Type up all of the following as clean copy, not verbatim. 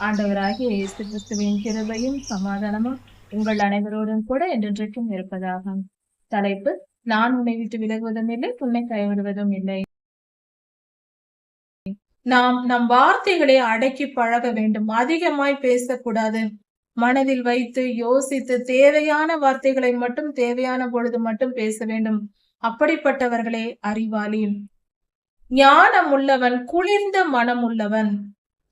ஆண்டவராகிய இயேசு கிறிஸ்துவின் கிருபையும் சமாதானமும் உங்கள் அனைவரோடும் கூட என்றென்றைக்கும் இருப்பதாக. தலைப்பு: நான் உன்னை விட்டு விலகுவதும் இல்லை, உன்னை கைவிடுவதும் இல்லை. நாம் நம் வார்த்தைகளை அடக்கி பழக வேண்டும். அதிகமாய் பேசக்கூடாது. மனதில் வைத்து யோசித்து தேவையான வார்த்தைகளை மட்டும் தேவையான பொழுது மட்டும் பேச வேண்டும். அப்படிப்பட்டவர்களே அறிவாளி. ஞானம் உள்ளவன் குளிர்ந்த மனம் உள்ளவன்.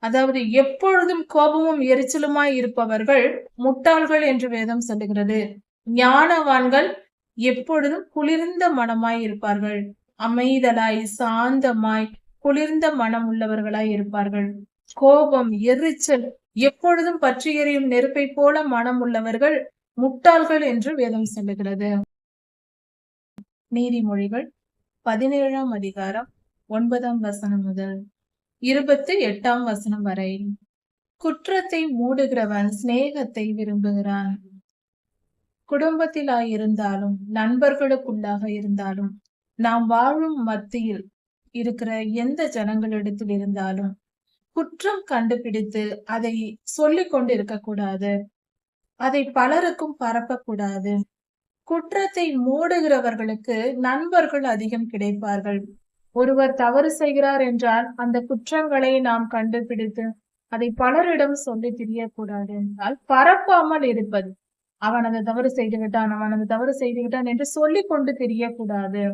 அதாவது எப்பொழுதும் கோபமும் எரிச்சலுமாய் இருப்பவர்கள் முட்டாள்கள் என்று வேதம் சொல்லுகிறது. ஞானவான்கள் எப்பொழுதும் குளிர்ந்த மனமாய் இருப்பார்கள். அமைதலாய் சாந்தமாய் குளிர்ந்த மனம் உள்ளவர்களாய் இருப்பார்கள். கோபம் எரிச்சல் எப்பொழுதும் பற்றி எரியும் நெருப்பை போல மனம் உள்ளவர்கள் முட்டாள்கள் என்று வேதம் சொல்லுகிறது. நீதிமொழிகள் 17ஆம் அதிகாரம் 9ஆம் வசனம் முதல் 28ஆம் வசனம் வரை. குற்றத்தை மூடுகிறவன் சிநேகத்தை விரும்புகிறான். குடும்பத்திலாயிருந்தாலும் நண்பர்களுக்குள்ளாக இருந்தாலும் நாம் வாழும் மத்தியில் இருக்கிற எந்த ஜனங்களிடத்தில் இருந்தாலும் குற்றம் கண்டுபிடித்து அதை சொல்லிக் கொண்டு இருக்கக்கூடாது. அதை பலருக்கும் பரப்பக்கூடாது. குற்றத்தை மூடுகிறவர்களுக்கு நண்பர்கள் அதிகம் கிடைப்பார்கள். ஒருவர் தவறு செய்கிறார் என்றால் அந்த குற்றங்களை நாம் கண்டுபிடித்து அதை பலரிடம் சொல்லி தெரியக்கூடாது என்றால் பரப்பாமல் இருப்பது. அவன் அந்த தவறு செய்து விட்டான், அவன் அந்த தவறு செய்து விட்டான் என்று சொல்லிக் கொண்டு தெரியக்கூடாது.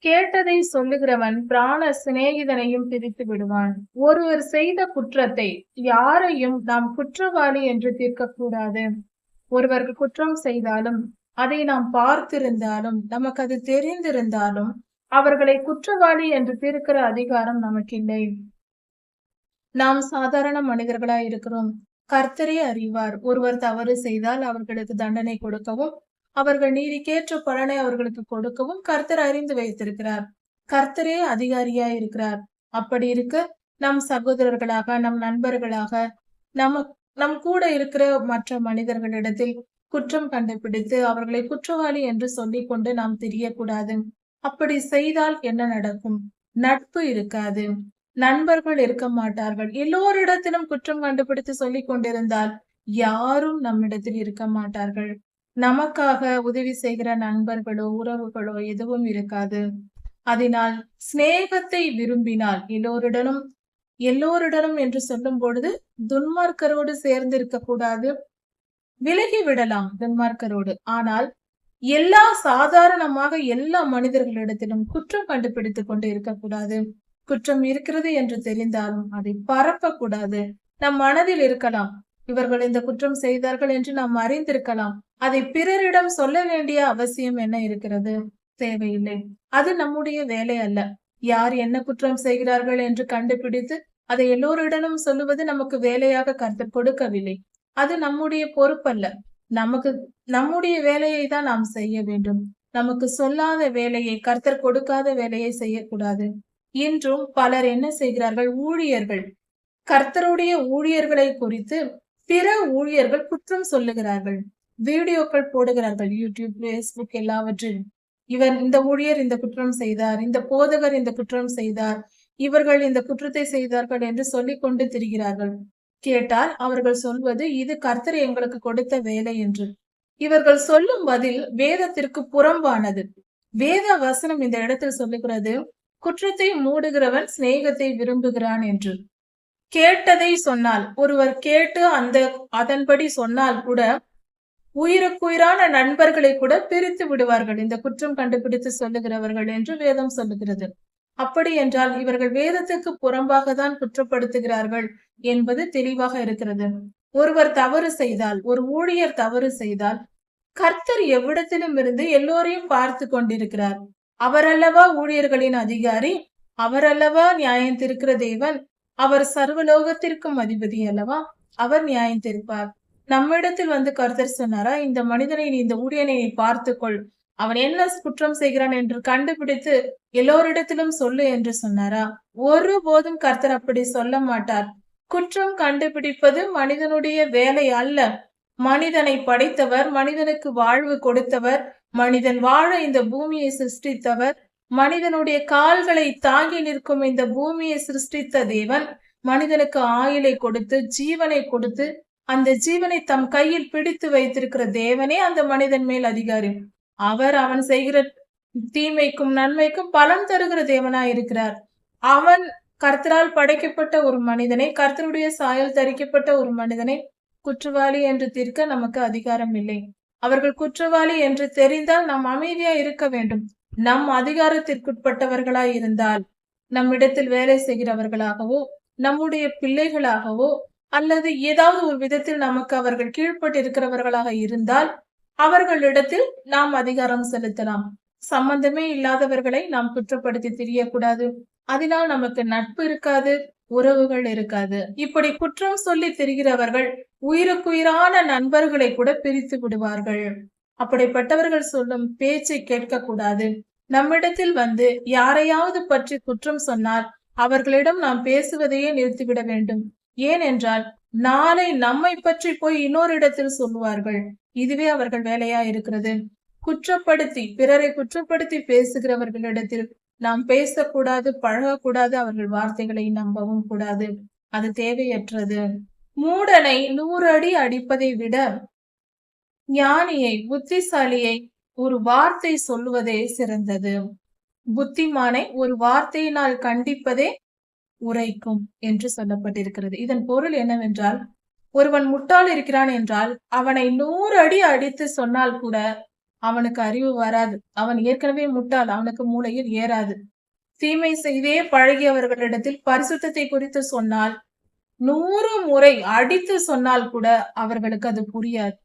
கேட்டதை சொல்லுகிறவன் பிராண சிநேகிதனையும் பிரித்து விடுவான். ஒருவர் செய்த குற்றத்தை யாரையும் நாம் குற்றவாளி என்று தீர்க்கக்கூடாது. ஒருவருக்கு குற்றம் செய்தாலும் அதை நாம் பார்த்திருந்தாலும் நமக்கு அது தெரிந்திருந்தாலும் அவர்களை குற்றவாளி என்று தீர்க்கிற அதிகாரம் நமக்கு இல்லை. நாம் சாதாரண மனிதர்களாய் இருக்கிறோம். கர்த்தரே அறிவார். ஒருவர் தவறு செய்தால் அவர்களுக்கு தண்டனை கொடுக்கவும் அவர்கள் நீதிக்கேற்ற பலனை அவர்களுக்கு கொடுக்கவும் கர்த்தர் அறிந்து வைத்திருக்கிறார். கர்த்தரே அதிகாரியாய் இருக்கிறார். அப்படி இருக்க நம் சகோதரர்களாக நம் நண்பர்களாக நம் கூட இருக்கிற மற்ற மனிதர்களிடத்தில் குற்றம் கண்டுபிடித்து அவர்களை குற்றவாளி என்று சொல்லிக் கொண்டு நாம் தெரியக்கூடாது. அப்படி செய்தால் என்ன நடக்கும்? நட்பு இருக்காது, நண்பர்கள் இருக்க மாட்டார்கள். எல்லோரிடத்திலும் குற்றம் கண்டுபிடித்து சொல்லிக் கொண்டிருந்தால் யாரும் நம்மிடத்தில் இருக்க மாட்டார்கள். நமக்காக உதவி செய்கிற நண்பர்களோ உறவுகளோ எதுவும் இருக்காது. அதனால் சிநேகத்தை விரும்பினால் எல்லோருடனும் என்று சொல்லும் பொழுது துன்மார்க்கரோடு சேர்ந்து இருக்க கூடாது. விலகி விடலாம் துன்மார்க்கரோடு. ஆனால் சாதாரணமாக எல்லா மனிதர்களிடத்திலும் குற்றம் கண்டுபிடித்துக் கொண்டு இருக்கக்கூடாது. குற்றம் இருக்கிறது என்று தெரிந்தாலும் அதை பரப்பக்கூடாது. நம் மனதில் இருக்கலாம், இவர்கள் இந்த குற்றம் செய்தார்கள் என்று நாம் அறிந்திருக்கலாம். அதை பிறரிடம் சொல்ல வேண்டிய அவசியம் என்ன இருக்கிறது? தேவையில்லை. அது நம்முடைய வேலை அல்ல. யார் என்ன குற்றம் செய்கிறார்கள் என்று கண்டுபிடித்து அதை எல்லோரிடமும் சொல்லுவது நமக்கு வேலையாக கர்த்தர் கொடுக்கவில்லை. அது நம்முடைய பொறுப்பல்ல. நம்முடைய வேலையை தான் நாம் செய்ய வேண்டும். நமக்கு சொல்லாத வேலையை, கர்த்தர் கொடுக்காத வேலையை செய்யக்கூடாது. இன்றும் பலர் என்ன செய்கிறார்கள்? ஊழியர்கள், கர்த்தருடைய ஊழியர்களை குறித்து பிற ஊழியர்கள் குற்றம் சொல்லுகிறார்கள். வீடியோக்கள் போடுகிறார்கள், யூடியூப், பேஸ்புக் எல்லாவற்றிலும். இந்த ஊழியர் இந்த குற்றம் செய்தார், இந்த போதகர் இந்த குற்றம் செய்தார், இவர்கள் இந்த குற்றத்தை செய்தார்கள் என்று சொல்லிக் கொண்டு திரிகிறார்கள். கேட்டால் அவர்கள் சொல்வது இது கர்த்தர் எங்களுக்கு கொடுத்த வேலை என்று. இவர்கள் சொல்லும் பதில் வேதத்திற்கு புறம்பானது. வேத வசனம் இந்த இடத்தில் சொல்லுகிறது, குற்றத்தை மூடுகிறவன் சிநேகத்தை விரும்புகிறான் என்று. கேட்டதை சொன்னால், ஒருவர் கேட்டு அதன்படி சொன்னால் கூட உயிருக்குயிரான நண்பர்களை கூட பிரித்து விடுவார்கள் இந்த குற்றம் கண்டுபிடித்து சொல்லுகிறவர்கள் என்று வேதம் சொல்லுகிறது. அப்படி என்றால் இவர்கள் வேதத்துக்கு புறம்பாக தான் குற்றப்படுத்துகிறார்கள் என்பது தெளிவாக இருக்கிறது. ஒருவர் தவறு செய்தால், ஒரு ஊழியர் தவறு செய்தால் கர்த்தர் எவ்விடத்திலும் இருந்து எல்லோரையும் பார்த்து கொண்டிருக்கிறார். அவரல்லவா ஊழியர்களின் அதிகாரி, அவரல்லவா நியாயம் தீர்க்கிற தேவன், அவர் சர்வலோகத்திற்கும் அதிபதி அல்லவா, அவர் நியாயம் தீர்ப்பார். நம்மிடத்தில் வந்து கர்த்தர் சொன்னாரா, இந்த மனிதனை நீ, இந்த ஊழியனை நீ பார்த்துக்கொள், அவன் என்ன குற்றம் செய்கிறான் என்று கண்டுபிடித்து எல்லோரிடத்திலும் சொல்லு என்று சொன்னாரா? ஒருபோதும் கர்த்தர் அப்படி சொல்ல மாட்டார். குற்றம் கண்டுபிடிப்பது மனிதனுடைய வேலை அல்ல. மனிதனை படைத்தவர், மனிதனுக்கு வாழ்வு கொடுத்தவர், மனிதன் வாழ இந்த பூமியை சிருஷ்டித்தவர், மனிதனுடைய கால்களை தாங்கி நிற்கும் இந்த பூமியை சிருஷ்டித்த தேவன், மனிதனுக்கு ஆயுளை கொடுத்து ஜீவனை கொடுத்து அந்த ஜீவனை தம் கையில் பிடித்து வைத்திருக்கிற தேவனே அந்த மனிதன் மேல் அதிகாரி. அவர் அவன் செய்கிற தீமைக்கும் நன்மைக்கும் பலன் தருகிற தேவனாய் இருக்கிறார். அவன் கர்த்தரால் படைக்கப்பட்ட ஒரு மனிதனை, கர்த்தருடைய சாயல் தரிக்கப்பட்ட ஒரு மனிதனை குற்றவாளி என்று தீர்க்க நமக்கு அதிகாரம் இல்லை. அவர்கள் குற்றவாளி என்று தெரிந்தால் நாம் அமைதியா இருக்க வேண்டும். நம் அதிகாரத்திற்குட்பட்டவர்களாய் இருந்தால், நம்மிடத்தில் வேலை செய்கிறவர்களாகவோ நம்முடைய பிள்ளைகளாகவோ அல்லது ஏதாவது ஒரு விதத்தில் நமக்கு அவர்கள் கீழ்ப்பட்டு இருக்கிறவர்களாக இருந்தால் அவர்களிடத்தில் நாம் அதிகாரம் செலுத்தலாம். சம்பந்தமே இல்லாதவர்களை நாம் குற்றப்படுத்தி தெரியக்கூடாது. அதனால் நமக்கு நட்பு இருக்காது, உறவுகள் இருக்காது. இப்படி குற்றம் சொல்லி தெரிகிறவர்கள் உயிருக்குயிரான நண்பர்களை கூட பிரித்து விடுவார்கள். அப்படிப்பட்டவர்கள் சொல்லும் பேச்சை கேட்க கூடாது. நம்மிடத்தில் வந்து யாரையாவது பற்றி குற்றம் சொன்னால் அவர்களிடம் நாம் பேசுவதையே நிறுத்திவிட வேண்டும். ஏனென்றால் நாளை நம்மை பற்றி போய் இன்னொரு இடத்தில் சொல்லுவார்கள். இதுவே அவர்கள் வேலையா இருக்கிறது. குற்றப்படுத்தி பிறரை குற்றப்படுத்தி பேசுகிறவர்களிடத்தில் நாம் பேசக்கூடாது, பழகக்கூடாது, அவர்கள் வார்த்தைகளை நம்பவும் கூடாது. அது தேவையற்றது. மூடனை 100 அடி அடிப்பதை விட ஞானியை, புத்திசாலியை ஒரு வார்த்தை சொல்லுவதே சிறந்தது. புத்திமானை ஒரு வார்த்தையினால் கண்டிப்பதே உரைக்கும் என்று சொல்லப்பட்டிருக்கிறது. இதன் பொருள் என்னவென்றால், ஒருவன் முட்டாள் இருக்கிறான் என்றால் அவனை 100 அடி அடித்து சொன்னால் கூட அவனுக்கு அறிவு வராது. அவன் ஏற்கனவே முட்டாள், அவனுக்கு மூளையில் ஏறாது. தீமை செய்தே பழகியவர்களிடத்தில் பரிசுத்தத்தை குறித்து சொன்னால் 100 முறை அடித்து சொன்னால் கூட அவர்களுக்கு அது புரியாது.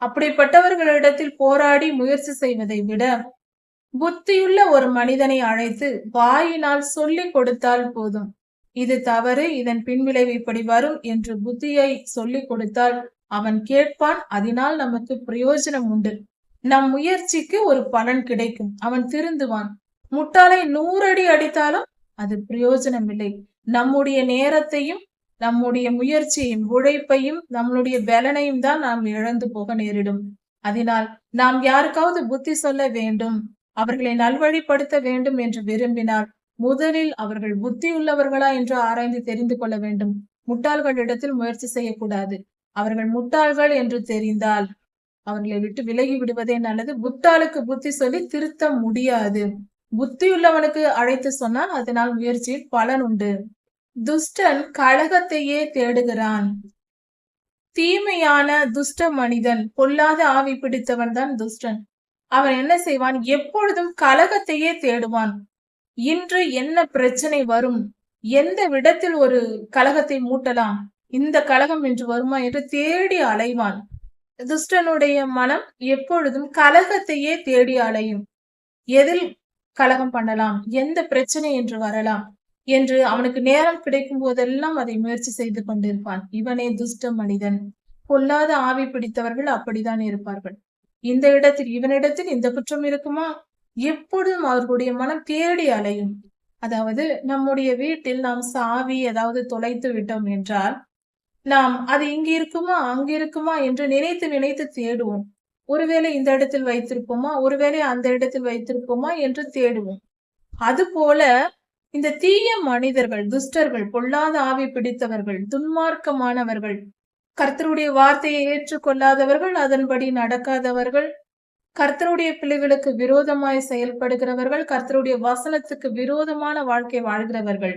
அப்படிப்பட்டவர்களிடத்தில் போராடி முயற்சி செய்வதை விட புத்தியுள்ள ஒரு மனிதனை அழைத்து வாயினால் சொல்லிக் கொடுத்தால் போதும். இது தவறு, இதன் பின்விளைவு இப்படி வரும் என்று புத்தியை சொல்லிக் கொடுத்தால் அவன் கேட்பான். அதனால் நமக்கு பிரயோஜனம் உண்டு. நம் முயற்சிக்கு ஒரு பலன் கிடைக்கும். அவன் திருந்துவான். முட்டாளை 100 அடி அடித்தாலும் அது பிரயோஜனம் இல்லை. நம்முடைய நேரத்தையும் நம்முடைய முயற்சியையும் உழைப்பையும் நம்மளுடைய பலனையும் தான் நாம் இழந்து போக நேரிடும். அதனால் நாம் யாருக்காவது புத்தி சொல்ல வேண்டும், அவர்களை நல்வழிப்படுத்த வேண்டும் என்று விரும்பினால் முதலில் அவர்கள் புத்தி உள்ளவர்களா என்று ஆராய்ந்து தெரிந்து கொள்ள வேண்டும். முட்டாள்களிடத்தில் முயற்சி செய்யக்கூடாது. அவர்கள் முட்டாள்கள் என்று தெரிந்தால் அவர்களை விட்டு விலகி விடுவதே நல்லது. முட்டாளுக்கு புத்தி சொல்லி திருத்த முடியாது. புத்தி உள்ளவனுக்கு அழைத்து சொன்னால் அதனால் முயற்சியில் பலன் உண்டு. துஷ்டன் கலகத்தையே தேடுகிறான். தீமையான துஷ்ட மனிதன், பொல்லாத ஆவி பிடித்தவன் தான் துஷ்டன். அவன் என்ன செய்வான்? எப்பொழுதும் கலகத்தையே தேடுவான். இன்று என்ன பிரச்சனை வரும், எந்த விடத்தில் ஒரு கலகத்தை மூட்டலாம், இந்த கலகம் இன்று வருமா என்று தேடி அலைவான். துஷ்டனுடைய மனம் எப்பொழுதும் கலகத்தையே தேடி அலையும். எதில் கலகம் பண்ணலாம், எந்த பிரச்சனை என்று வரலாம் என்று அவனுக்கு நேரம் கிடைக்கும் போதெல்லாம் அதை முயற்சி செய்து கொண்டிருப்பான். இவனே துஷ்ட மனிதன். பொல்லாத ஆவி பிடித்தவர்கள் அப்படித்தான் இருப்பார்கள். இந்த இடத்தில் இவனிடத்தில் இந்த குற்றம் இருக்குமா, எப்பொழுதும் அவர்களுடைய மனம் தேடி அலையும். அதாவது நம்முடைய வீட்டில் நாம் சாவி ஏதாவது தொலைத்து விட்டோம் என்றால் நாம் அது இங்கு இருக்குமா அங்கு இருக்குமா என்று நினைத்து நினைத்து தேடுவோம். ஒருவேளை இந்த இடத்தில் வைத்திருப்போமா, ஒருவேளை அந்த இடத்தில் வைத்திருப்போமா என்று தேடுவோம். அதுபோல இந்த தீய மனிதர்கள், துஷ்டர்கள், பொல்லாத ஆவி பிடித்தவர்கள், துன்மார்க்கமானவர்கள், கர்த்தருடைய வார்த்தையை ஏற்றுக்கொள்ளாதவர்கள், அதன்படி நடக்காதவர்கள், கர்த்தருடைய பிள்ளைகளுக்கு விரோதமாய் செயல்படுகிறவர்கள், கர்த்தருடைய வசனத்துக்கு விரோதமான வாழ்க்கை வாழ்கிறவர்கள்,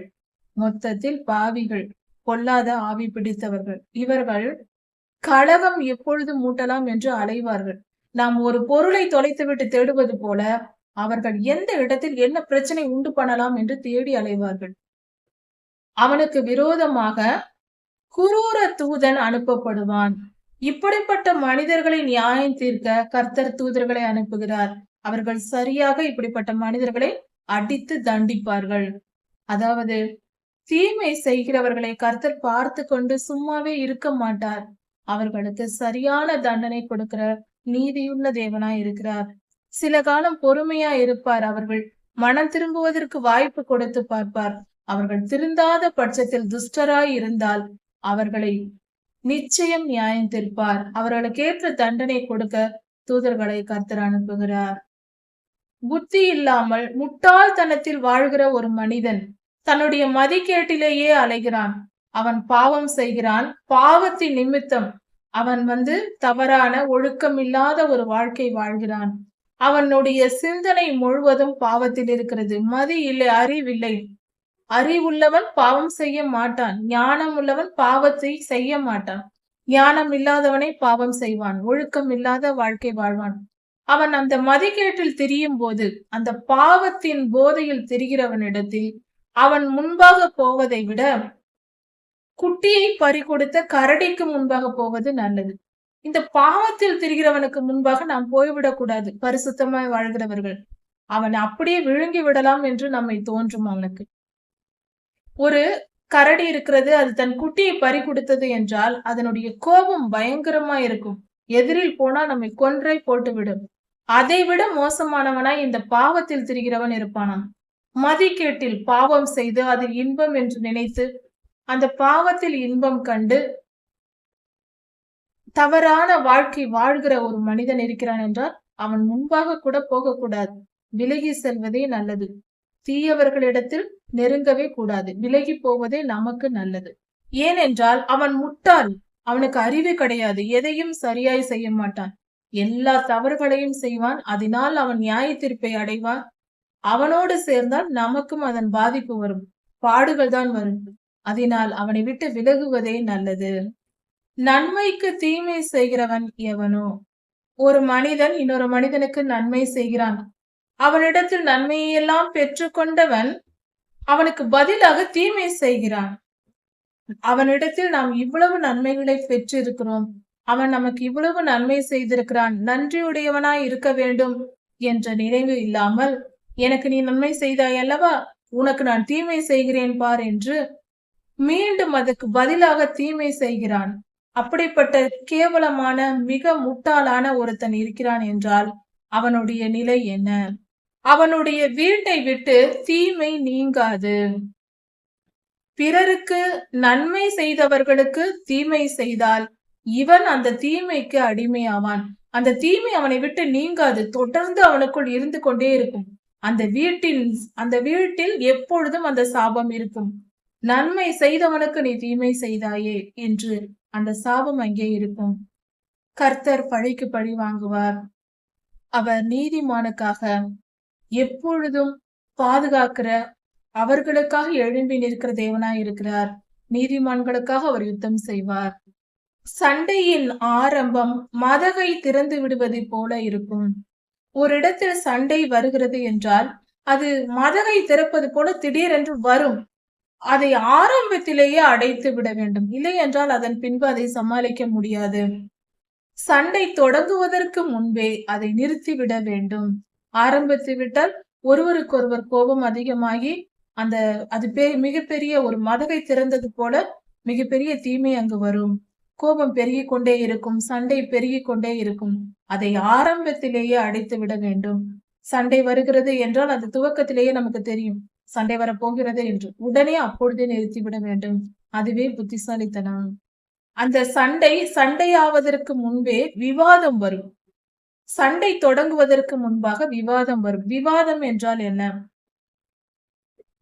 மொத்தத்தில் பாவிகள், பொல்லாத ஆவி பிடித்தவர்கள். இவர்கள் கலகம் எப்பொழுது மூட்டலாம் என்று அலைவார்கள். நாம் ஒரு பொருளை தொலைத்துவிட்டு தேடுவது போல அவர்கள் எந்த இடத்தில் என்ன பிரச்சனை உண்டு பண்ணலாம் என்று தேடி அலைவார்கள். அவனுக்கு விரோதமாக குரூர தூதன் அனுப்பப்படுவான். இப்படிப்பட்ட மனிதர்களை நியாயம் தீர்க்க கர்த்தர் தூதர்களை அனுப்புகிறார். அவர்கள் சரியாக இப்படிப்பட்ட மனிதர்களை அடித்து தண்டிப்பார்கள். அதாவது தீமை செய்கிறவர்களை கர்த்தர் பார்த்து கொண்டு சும்மாவே இருக்க மாட்டார். அவர்களுக்கு சரியான தண்டனை கொடுக்கிற நீதியுள்ள தேவனாய் இருக்கிறார். சில காலம் பொறுமையா இருப்பார். அவர்கள் மனம் திரும்புவதற்கு வாய்ப்பு கொடுத்து பார்ப்பார். அவர்கள் திருந்தாத பட்சத்தில் துஷ்டராய் இருந்தால் அவர்களை நிச்சயம் நியாயம் தீர்ப்பார். அவர்களுக்கு ஏற்ற தண்டனை கொடுக்க தூதர்களை கர்த்தர் அனுப்புகிறார். புத்தி இல்லாமல் முட்டாள்தனத்தில் வாழ்கிற ஒரு மனிதன் தன்னுடைய மதிக்கேட்டிலேயே அலைகிறான். அவன் பாவம் செய்கிறான். பாவத்தின் நிமித்தம் அவன் தவறான ஒழுக்கம் இல்லாத ஒரு வாழ்க்கை வாழ்கிறான். அவனுடைய சிந்தனை முழுவதும் பாவத்தில் இருக்கிறது. மதி இல்லை, அறிவில்லை. அறிவுள்ளவன் பாவம் செய்ய மாட்டான். ஞானம் உள்ளவன் பாவத்தை செய்ய மாட்டான். ஞானம் இல்லாதவனை பாவம் செய்வான். ஒழுக்கம் இல்லாத வாழ்க்கை வாழ்வான். அவன் அந்த மதிகேட்டில் திரியும் போது, அந்த பாவத்தின் போதையில் திரிகிறவனிடத்தில் அவன் முன்பாக போவதை விட குட்டியை பறிகொடுத்த கரடிக்கு முன்பாக போவது நல்லது. இந்த பாவத்தில் திரிகிறவனுக்கு முன்பாக நாம் போய்விடக் கூடாது. பரிசுத்தமாய் வாழ்கிறவர்கள் அவன் அப்படியே விழுங்கி விடலாம் என்று நம்மை தோன்றும். அவனுக்கு ஒரு கரடி இருக்கிறது, அது தன் குட்டியை பறி கொடுத்தது என்றால் அதனுடைய கோபம் பயங்கரமா இருக்கும். எதிரில் போனா நம்மை கொன்றை போட்டுவிடும். அதை விட மோசமானவனாய் இந்த பாவத்தில் திரிகிறவன் இருப்பானாம். மதிகேட்டில் பாவம் செய்து அதில் இன்பம் என்று நினைத்து அந்த பாவத்தில் இன்பம் கண்டு தவறான வாழ்க்கை வாழ்கிற ஒரு மனிதன் இருக்கிறான் என்றால் அவன் முன்பாக கூட போகக்கூடாது. விலகி செல்வதே நல்லது. தீயவர்களிடத்தில் நெருங்கவே கூடாது. விலகி போவதே நமக்கு நல்லது. ஏனென்றால் அவன் முட்டாள். அவனுக்கு அறிவு கிடையாது. எதையும் சரியாய் செய்ய மாட்டான். எல்லா தவறுகளையும் செய்வான். அதனால் அவன் நியாய தீர்ப்பை அடைவான். அவனோடு சேர்ந்தால் நமக்கும் அதன் பாதிப்பு வரும். பாடுகள் தான் வரும். அதனால் அவனை விட்டு விலகுவதே நல்லது. நன்மைக்கு தீமை செய்கிறவன் எவனோ? ஒரு மனிதன் இன்னொரு மனிதனுக்கு நன்மை செய்கிறான். அவனிடத்தில் நன்மையெல்லாம் பெற்றுக்கொண்டவன் அவனுக்கு பதிலாக தீமை செய்கிறான். அவனிடத்தில் நாம் இவ்வளவு நன்மைகளை பெற்றிருக்கிறோம், அவன் நமக்கு இவ்வளவு நன்மை செய்திருக்கிறான், நன்றியுடையவனாய் இருக்க வேண்டும் என்ற நினைவு இல்லாமல், எனக்கு நீ நன்மை செய்தாய் அல்லவா, உனக்கு நான் தீமை செய்கிறேன் பார் என்று மீண்டும் அதற்கு பதிலாக தீமை செய்கிறான். அப்படிப்பட்ட கேவலமான மிக முட்டாளான ஒருத்தன் இருக்கிறான் என்றால் அவனுடைய நிலை என்ன? அவனுடைய வீட்டை விட்டு தீமை நீங்காது. பிறருக்கு நன்மை செய்தவர்களுக்கு தீமை செய்தால் இவன் அந்த தீமைக்கு அடிமையாவான். அந்த தீமை அவனை விட்டு நீங்காது. தொடர்ந்து அவனுக்குள் இருந்து கொண்டே இருக்கும். அந்த வீட்டில் எப்பொழுதும் அந்த சாபம் இருக்கும். நன்மை செய்தவனுக்கு நீ தீமை செய்தாயே என்று அந்த சாபம் அங்கே இருக்கும். கர்த்தர் பழிக்கு பழி வாங்குவார். அவர் நீதிமானுக்காக எப்பொழுதும் பாதுகாக்கிற, அவர்களுக்காக எழும்பி நிற்கிற தேவனாய் இருக்கிறார். நீதிமான்களுக்காக அவர் யுத்தம் செய்வார். சண்டையின் ஆரம்பம் மதகை திறந்து விடுவதை போல இருக்கும். ஒரு இடத்தில் சண்டை வருகிறது என்றால் அது மதகை திறப்பது போல திடீரென்று வரும். அதை ஆரம்பத்திலேயே அடைத்து விட வேண்டும். இல்லை என்றால் அதன் பின்பு அதை சமாளிக்க முடியாது. சண்டை தொடங்குவதற்கு முன்பே அதை நிறுத்திவிட வேண்டும். ஆரம்பித்து விட்டால் ஒருவருக்கொருவர் கோபம் அதிகமாகி அது மிகப்பெரிய ஒரு மதகை திறந்தது போல மிகப்பெரிய தீமை அங்கு வரும். கோபம் பெருகிக் கொண்டே இருக்கும். சண்டை பெருகிக் கொண்டே இருக்கும். அதை ஆரம்பத்திலேயே அடைத்து விட வேண்டும். சண்டை வருகிறது என்றால் அது துவக்கத்திலேயே நமக்கு தெரியும் சண்டை வரப்போகிறது என்று. உடனே அப்பொழுதே நிறுத்திவிட வேண்டும். அதுவே புத்திசாலித்தனம். அந்த சண்டையாவதற்கு முன்பே விவாதம் வரும். சண்டை தொடங்குவதற்கு முன்பாக விவாதம் வரும். விவாதம் என்றால் என்ன?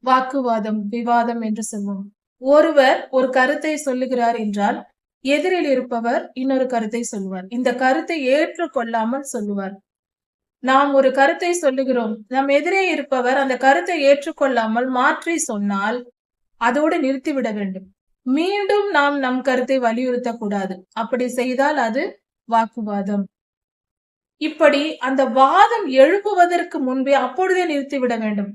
வாக்குவாதம், விவாதம் என்று சொல்வோம். ஒருவர் ஒரு கருத்தை சொல்லுகிறார் என்றால் எதிரில் இருப்பவர் இன்னொரு கருத்தை சொல்லுவார். இந்த கருத்தை ஏற்றுக்கொள்ளாமல் சொல்லுவார். நாம் ஒரு கருத்தை சொல்லுகிறோம், நம் எதிரே இருப்பவர் அந்த கருத்தை ஏற்றுக்கொள்ளாமல் மாற்றி சொன்னால் அதோடு நிறுத்திவிட வேண்டும். மீண்டும் நாம் நம் கருத்தை வலியுறுத்த கூடாது. அப்படி செய்தால் அது வாக்குவாதம். இப்படி அந்த வாதம் எழுப்புவதற்கு முன்பே அப்பொழுதே நிறுத்திவிட வேண்டும்.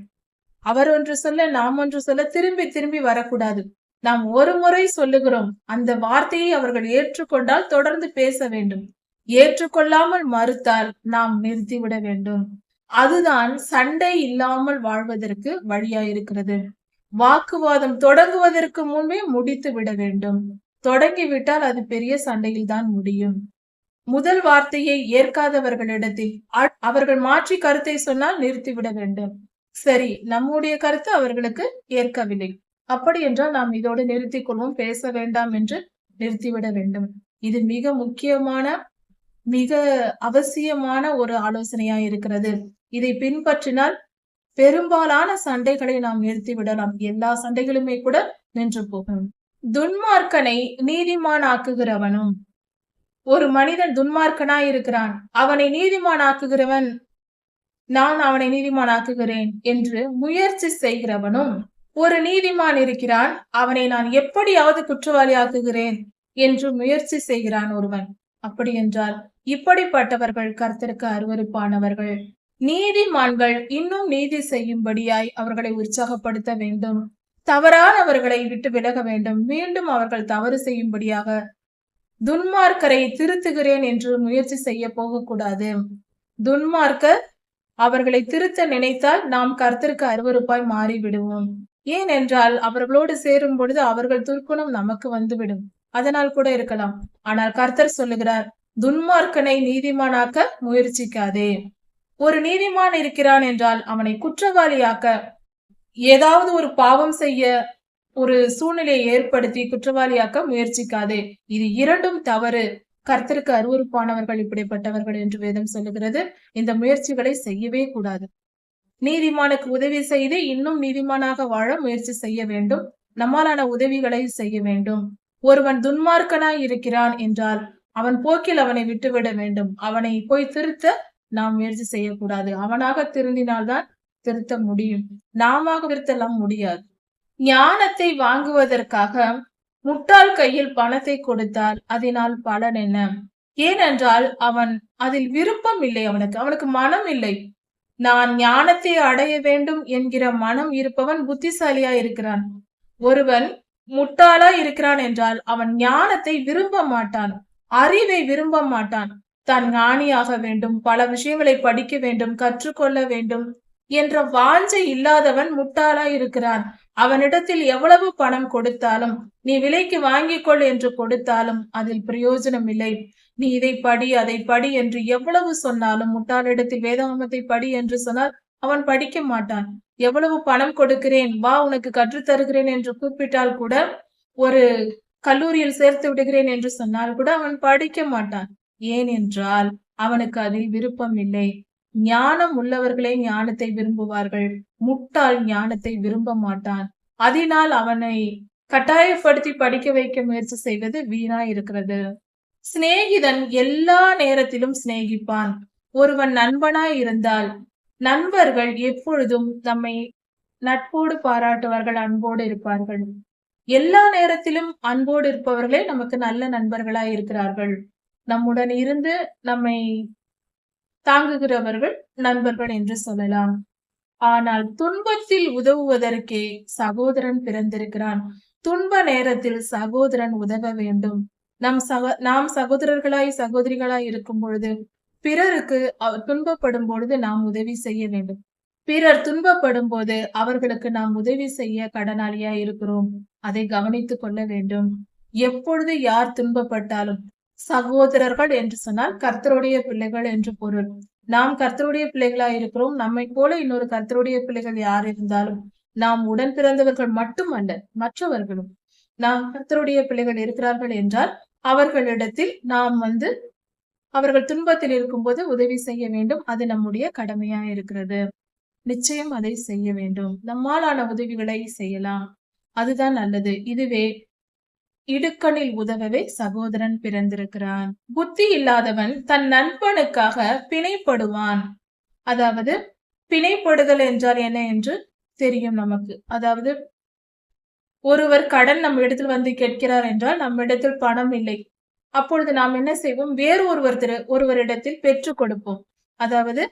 அவர் ஒன்று சொல்ல நாம் ஒன்று சொல்ல திரும்பி திரும்பி வரக்கூடாது. நாம் ஒரு முறை சொல்லுகிறோம், அந்த வார்த்தையை அவர்கள் ஏற்றுக்கொண்டால் தொடர்ந்து பேச வேண்டும். ஏற்றுக்கொள்ளாமல் மறுத்தால் நாம் நிறுத்திவிட வேண்டும். அதுதான் சண்டை இல்லாமல் வாழ்வதற்கு வழியாயிருக்கிறது. வாக்குவாதம் தொடங்குவதற்கு முன்பே முடித்து விட வேண்டும். தொடங்கிவிட்டால் அது பெரிய சண்டையில் தான் முடியும். முதல் வார்த்தையை ஏற்காதவர்களிடத்தில் அவர்கள் மாற்றி கருத்தை சொன்னால் நிறுத்திவிட வேண்டும். சரி, நம்முடைய கருத்து அவர்களுக்கு ஏற்கவில்லை, அப்படி என்றால் நாம் இதோடு நிறுத்திக் கொள்வோம், பேச வேண்டாம் என்று நிறுத்திவிட வேண்டும். இது மிக முக்கியமான, மிக அவசியமான ஒரு ஆலோசனையா இருக்கிறது. இதை பின்பற்றினால் பெரும்பாலான சண்டைகளை நாம் நிறுத்தி விடலாம். எல்லா சண்டைகளுமே கூட நின்று போகும். துன்மார்க்கனை நீதிமானாக்குகிறவனும். ஒரு மனிதன் துன்மார்க்கனாய் இருக்கிறான், அவனை நீதிமானாக்குகிறவன் நான் அவனை நீதிமானாக்குகிறேன் என்று முயற்சி செய்கிறவனும், ஒரு நீதிமான் இருக்கிறான், அவனை நான் எப்படியாவது குற்றவாளி ஆக்குகிறேன் என்று முயற்சி செய்கிறான் ஒருவன். அப்படி என்றால் இப்படிப்பட்டவர்கள் கர்த்தருக்கு அருவருப்பானவர்கள். நீதிமான்கள் இன்னும் நீதி செய்யும்படியாய் அவர்களை உற்சாகப்படுத்த வேண்டும். தவறானவர்களை விட்டு விலக வேண்டும். மீண்டும் அவர்கள் தவறு செய்யும்படியாக துன்மார்க்கரை திருத்துகிறேன் என்று முயற்சி செய்ய போகக்கூடாது. துன்மார்க்கர் அவர்களை திருத்த நினைத்தால் நாம் கர்த்தருக்கு அருவருப்பாய் மாறிவிடுவோம். ஏனென்றால் அவர்களோடு சேரும் பொழுது அவர்கள் துர்க்குணம் நமக்கு வந்துவிடும். அதனால் கூட இருக்கலாம். ஆனால் கர்த்தர் சொல்லுகிறார், துன்மார்க்கனை நீதிமானாக்க முயற்சிக்காதே. ஒரு நீதிமான் இருக்கிறான் என்றால் அவனை குற்றவாளியாக்க, ஏதாவது ஒரு பாவம் செய்ய ஒரு சூழ்நிலையை ஏற்படுத்தி குற்றவாளியாக்க முயற்சிக்காதே. இது இரண்டும் தவறு. கர்த்தருக்கு அருவருப்பானவர்கள் இப்படிப்பட்டவர்கள் என்று வேதம் சொல்லுகிறது. இந்த முயற்சிகளை செய்யவே கூடாது. நீதிமானுக்கு உதவி செய்து இன்னும் நீதிமானாக வாழ முயற்சி செய்ய வேண்டும். நம்மாலான உதவிகளை செய்ய வேண்டும். ஒருவன் துன்மார்க்கனாய் இருக்கிறான் என்றால் அவன் போக்கில் அவனை விட்டுவிட வேண்டும். அவனை போய் திருத்த நாம் முயற்சி செய்யக்கூடாது. அவனாக திருந்தினால்தான் திருத்த முடியும். நாம திருத்தலாம் முடியாது. ஞானத்தை வாங்குவதற்காக முட்டாள் கையில் பணத்தை கொடுத்தால் அதனால் பலன் என்ன? ஏனென்றால் அவன் அதில் விருப்பம் இல்லை. அவனுக்கு மனம் இல்லை. நான் ஞானத்தை அடைய வேண்டும் என்கிற மனம் இருப்பவன் புத்திசாலியா இருக்கிறான். ஒருவன் முட்டாளா இருக்கிறான் என்றால் அவன் ஞானத்தை விரும்ப மாட்டான், அறிவை விரும்ப மாட்டான். தான் ஞானியாக வேண்டும், பல விஷயங்களை படிக்க வேண்டும், கற்றுக்கொள்ள வேண்டும் என்ற வாஞ்சை இல்லாதவன் முட்டாளா இருக்கிறான். அவனிடத்தில் எவ்வளவு பணம் கொடுத்தாலும், நீ விலைக்கு வாங்கிக் கொள் என்று கொடுத்தாலும் அதில் பிரயோஜனம் இல்லை. நீ இதை படி அதை படி என்று எவ்வளவு சொன்னாலும், முட்டாளிடத்தில் வேதாகமத்தை படி என்று சொன்னால் அவன் படிக்க மாட்டான். எவ்வளவு பணம் கொடுக்கிறேன், வா உனக்கு கற்றுத் தருகிறேன் என்று கூப்பிட்டால் கூட, ஒரு கல்லூரியில் சேர்த்து விடுகிறேன் என்று சொன்னால் கூட அவன் படிக்க மாட்டான். ஏனென்றால் அவனுக்கு அதில் விருப்பம் இல்லை. ஞானம் உள்ளவர்களே ஞானத்தை விரும்புவார்கள். முட்டாள் ஞானத்தை விரும்ப மாட்டான். அதனால் அவனை கட்டாயப்படுத்தி படிக்க வைக்க முயற்சி செய்வது வீணா இருக்கிறது. சிநேகிதன் எல்லா நேரத்திலும் சிநேகிப்பான். ஒருவன் நண்பனாய் இருந்தால் நண்பர்கள் எப்பொழுதும் நம்மை நட்போடு பாராட்டுவார்கள், அன்போடு இருப்பார்கள். எல்லா நேரத்திலும் அன்போடு இருப்பவர்களே நமக்கு நல்ல நண்பர்களாய் இருக்கிறார்கள். நம்முடன் இருந்து நம்மை தாங்குகிறவர்கள் நண்பர்கள் என்று சொல்லலாம். ஆனால் துன்பத்தில் உதவுவதற்கே சகோதரன் பிறந்திருக்கிறான். துன்ப நேரத்தில் சகோதரன் உதவ வேண்டும். நாம் சகோதரர்களாய் சகோதரிகளாய் இருக்கும் பொழுது பிறருக்கு துன்பப்படும் பொழுது நாம் உதவி செய்ய வேண்டும். பிறர் துன்பப்படும் போது அவர்களுக்கு நாம் உதவி செய்ய கடனாளியா இருக்கிறோம். அதை கவனித்துக் கொள்ள வேண்டும். எப்பொழுது யார் துன்பப்பட்டாலும், சகோதரர்கள் என்று சொன்னால் கர்த்தருடைய பிள்ளைகள் என்று பொருள். நாம் கர்த்தருடைய பிள்ளைகளா இருக்கிறோம். நம்மை போல இன்னொரு கர்த்தருடைய பிள்ளைகள் யார் இருந்தாலும், நாம் உடன் பிறந்தவர்கள் மட்டுமல்ல, மற்றவர்களும் நாம் கர்த்தருடைய பிள்ளைகள் இருக்கிறார்கள் என்றால் அவர்களிடத்தில் நாம் அவர்கள் துன்பத்தில் இருக்கும்போது உதவி செய்ய வேண்டும். அது நம்முடைய கடமையா இருக்கிறது. நிச்சயம் அதை செய்ய வேண்டும். நம்மாலான உதவிகளை செய்யலாம். அதுதான் நல்லது. இதுவே இடுக்கணில் உதவவே சகோதரன் பிறந்திருக்கிறான். புத்தி இல்லாதவன் தன் நண்பனுக்காக பிணைப்படுவான். அதாவது பிணைப்படுதல் என்றால் என்ன என்று தெரியும் நமக்கு. அதாவது ஒருவர் கடன் நம்ம இடத்தில் வந்து கேட்கிறார் என்றால் நம்ம இடத்தில் பணம் இல்லை. அப்பொழுது நாம் என்ன செய்வோம்? வேறு ஒருவரிடத்தில் பெற்றுக் கொடுப்போம். அதாவது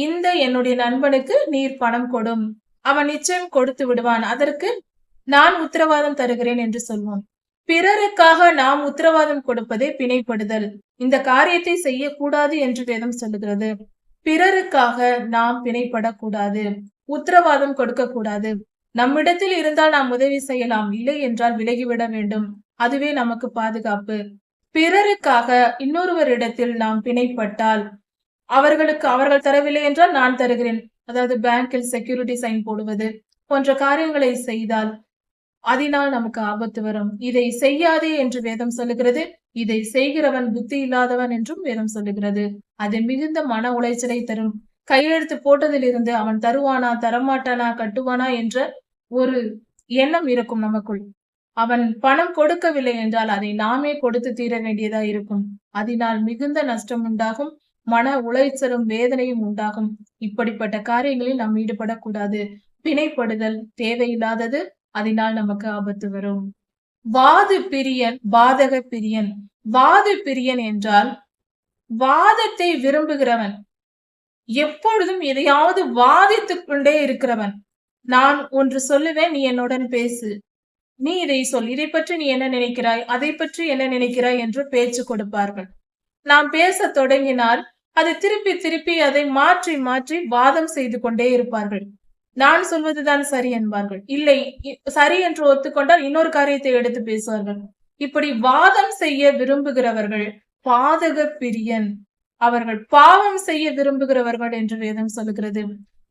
இந்த என்னுடைய நண்பனுக்கு நீர் பணம் கொடும், அவன் நிச்சயம் கொடுத்து விடுவான், அதற்கு நான் உத்தரவாதம் தருகிறேன் என்று சொல்வோம். பிறருக்காக நாம் உத்தரவாதம் கொடுப்பதே பிணைப்படுதல். இந்த காரியத்தை செய்யக்கூடாது என்று வேதம் சொல்லுகிறது. பிறருக்காக நாம் பிணைப்படக்கூடாது, உத்தரவாதம் கொடுக்க கூடாது. நம்மிடத்தில் இருந்தால் நாம் உதவி செய்யலாம், இல்லை என்றால் விலகிவிட வேண்டும். அதுவே நமக்கு பாதுகாப்பு. பிறருக்காக இன்னொருவரிடத்தில் நாம் பிணைப்பட்டால் அவர்கள் தரவில்லை என்றால் நான் தருகிறேன், அதாவது பேங்கில் செக்யூரிட்டி சைன் போடுவது போன்ற காரியங்களை செய்தால் அதனால் நமக்கு ஆபத்து வரும். இதை செய்யாதே என்று வேதம் சொல்லுகிறது. இதை செய்கிறவன் புத்தி இல்லாதவன் என்றும் வேதம் சொல்லுகிறது. அது மிகுந்த மன உளைச்சலை தரும். கையெழுத்து போட்டதிலிருந்து அவன் தருவானா, தரமாட்டானா, கட்டுவானா என்ற ஒரு எண்ணம் இருக்கும் நமக்குள். அவன் பணம் கொடுக்கவில்லை என்றால் அதை நாமே கொடுத்து தீர வேண்டியதா இருக்கும். அதனால் மிகுந்த நஷ்டம் உண்டாகும். மன உளைச்சலும் வேதனையும் உண்டாகும். இப்படிப்பட்ட காரியங்களில் நாம் ஈடுபடக்கூடாது. பிணைப்படுதல் தேவையில்லாதது. அதனால் நமக்கு ஆபத்து வரும். வாது பிரியன், பாதக பிரியன். வாது பிரியன் என்றால் வாதத்தை விரும்புகிறவன், எப்பொழுதும் எதையாவது வாதித்துக் கொண்டே இருக்கிறவன். நான் ஒன்று சொல்லுவேன், நீ என்னுடன் பேசு, நீ இதை சொல், இதை பற்றி நீ என்ன நினைக்கிறாய், அதை பற்றி என்ன நினைக்கிறாய் என்று பேச்சு கொடுப்பார்கள். நாம் பேச தொடங்கினால் அதை திருப்பி திருப்பி அதை மாற்றி மாற்றி வாதம் செய்து கொண்டே இருப்பார்கள். நான் சொல்வதுதான் சரி என்பார்கள். இல்லை, சரி என்று ஒத்துக்கொண்டால் இன்னொரு காரியத்தை எடுத்து பேசுவார்கள். இப்படி வாதம் செய்ய விரும்புகிறவர்கள் பாதக பிரியன். அவர்கள் பாவம் செய்ய விரும்புகிறவர்கள் என்று வேதம் சொல்லுகிறது.